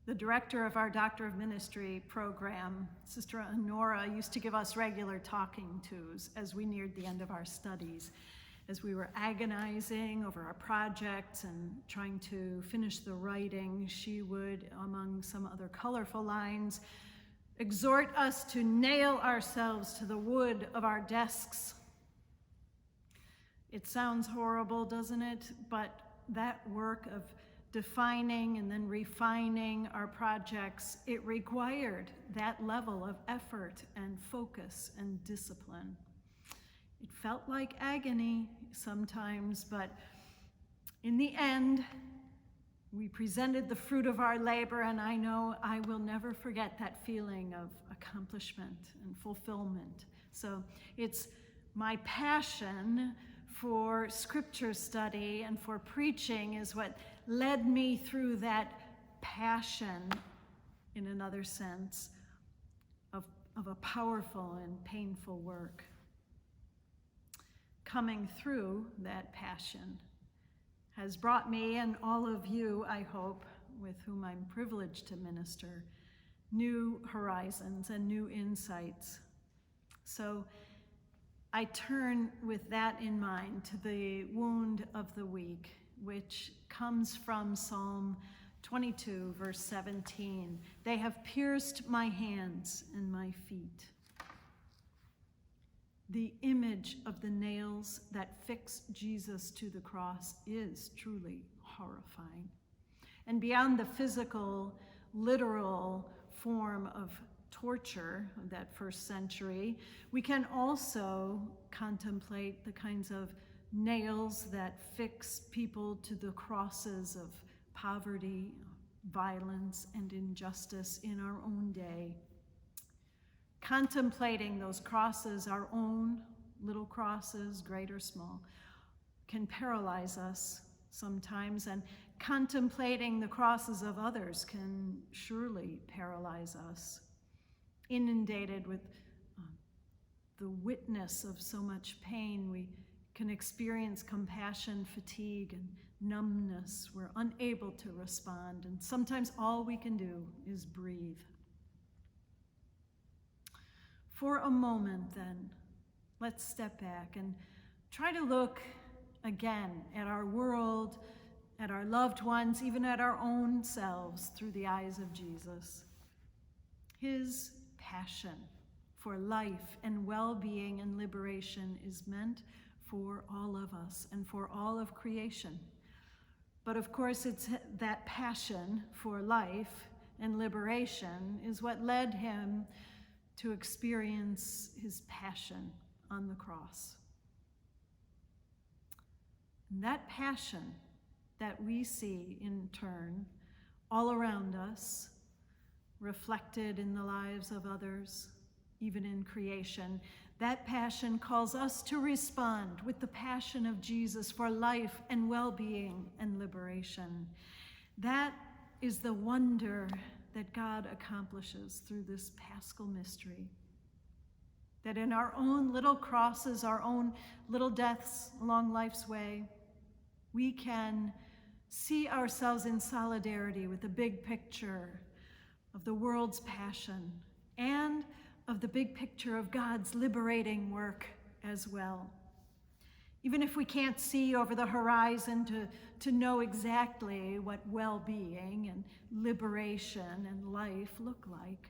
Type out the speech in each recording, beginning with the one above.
The director of our Doctor of Ministry program, Sister Honora, used to give us regular talking tos as we neared the end of our studies. As we were agonizing over our projects and trying to finish the writing, she would, among some other colorful lines, exhort us to nail ourselves to the wood of our desks. It sounds horrible, doesn't it? But that work of defining and then refining our projects, it required that level of effort and focus and discipline. It felt like agony sometimes, but in the end, we presented the fruit of our labor, and I know I will never forget that feeling of accomplishment and fulfillment. So it's my passion for scripture study and for preaching is what led me through that passion, in another sense, of a powerful and painful work. Coming through that passion has brought me and all of you, I hope, with whom I'm privileged to minister, new horizons and new insights. So I turn with that in mind to the wound of the week, which comes from Psalm 22, verse 17. They have pierced my hands and my feet. The image of the nails that fix Jesus to the cross is truly horrifying. And beyond the physical, literal form of torture of that first century, we can also contemplate the kinds of nails that fix people to the crosses of poverty, violence, and injustice in our own day. Contemplating those crosses, our own little crosses, great or small, can paralyze us sometimes, and contemplating the crosses of others can surely paralyze us. Inundated with the witness of so much pain, we can experience compassion fatigue and numbness. We're unable to respond, and sometimes all we can do is breathe. For a moment, then, let's step back and try to look again at our world, at our loved ones, even at our own selves through the eyes of Jesus. His passion for life and well-being and liberation is meant for all of us and for all of creation. But of course, it's that passion for life and liberation is what led him to experience his passion on the cross. And that passion that we see in turn all around us, reflected in the lives of others, even in creation, that passion calls us to respond with the passion of Jesus for life and well-being and liberation. That is the wonder that God accomplishes through this Paschal mystery. That in our own little crosses, our own little deaths along life's way, we can see ourselves in solidarity with the big picture of the world's passion and of the big picture of God's liberating work as well. Even if we can't see over the horizon to know exactly what well-being and liberation and life look like,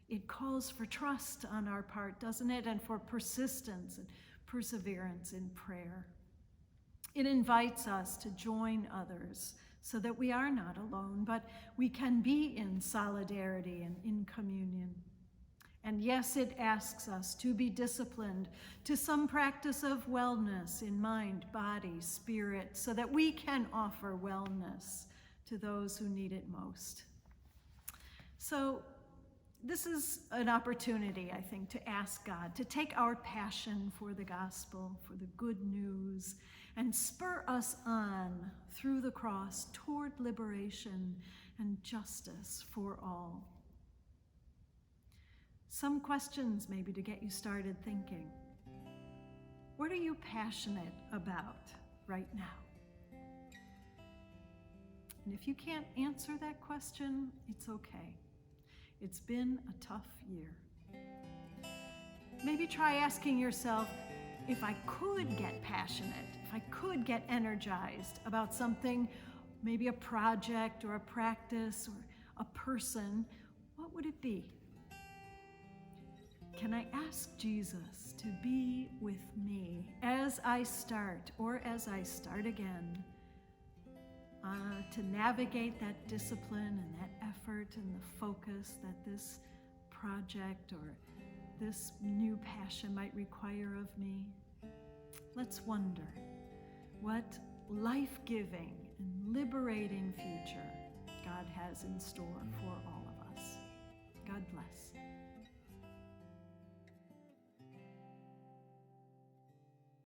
it calls for trust on our part, doesn't it? And for persistence and perseverance in prayer. It invites us to join others so that we are not alone, but we can be in solidarity and in communion. And yes, it asks us to be disciplined to some practice of wellness in mind, body, spirit, so that we can offer wellness to those who need it most. So this is an opportunity, I think, to ask God to take our passion for the gospel, for the good news, and spur us on through the cross toward liberation and justice for all. Some questions maybe to get you started thinking. What are you passionate about right now? And if you can't answer that question, it's okay. It's been a tough year. Maybe try asking yourself, if I could get passionate, if I could get energized about something, maybe a project or a practice or a person, what would it be? Can I ask Jesus to be with me as I start or as I start again, to navigate that discipline and that effort and the focus that this project or this new passion might require of me? Let's wonder what life-giving and liberating future God has in store for all of us. God bless.